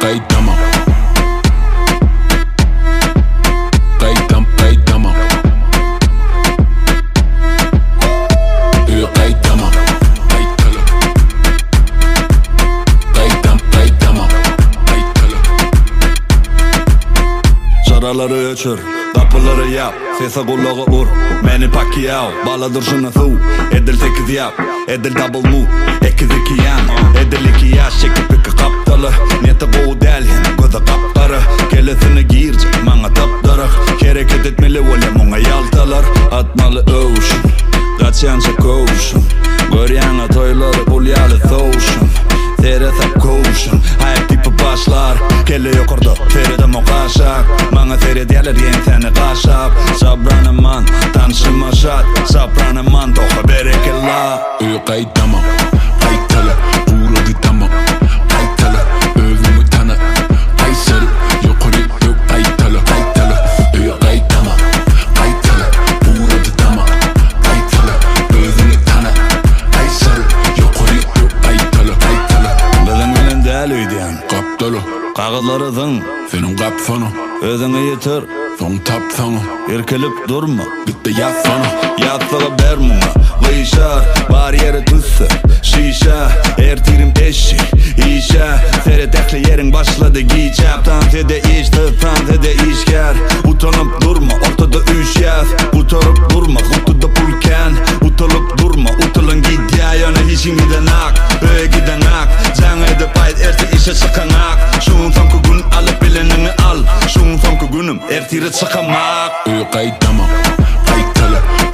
Qaydama Qaydama Qaydama Çaraları öçür, kapıları yap, sese kulağı ur. Meni Pacquiao, baladır şuna su. Edil 8 yap, edil double move. 2-2 yan, edil 2 yaş. Çekip iki kaptalı, niyeti koğu delhin, gözü kaptarı. Kelesini giyircek, bana taptarı. Hareket etmeli volem ona yaltalar. Atmalı ocean, kaçyanca koğuşun. Göryanla toyları bulyalı soğuşun. Seresap koğuşun, hayat tipi başlar. Kelle yukarıda, feridem o kaşak. Bana seyrederler yen seni kaşap. Sabranı man, tanışıma şat. Sabranı man, toka berekella. Qaydama Qaytala Uğradı tamam Qaytala Özümü tanı Qaysarı Yukarı yok Qaytala Qaydama Qaytala Uğradı tamam Qaytala Özümü tanı Qaysarı Yukarı yok Qaytala Bizim bilen del uydiyan Kaptalı Kağıtları zın, Senin kapsana özünü yitir. Son tapsana Irkilip durma, Bitti yazsana yastığı ber muna. Kıyşar, var yeri tüssü. Şişa, ertirim eşi İşe, seyret ehli yerin başladı giyeceğim. Tansede iş, tansede işker. Utanıp durma, ortada üç yaz. Utanıp durma, kutuda pulken. Utanıp durma, utalın git ya. Yana işin giden ak, öye giden ak. Can edip ait, erti işe çıkan ak. Şun sonku gün alıp bilenini al. Şun sonku günüm, ertiri çıkamak. Qaydama Qaytala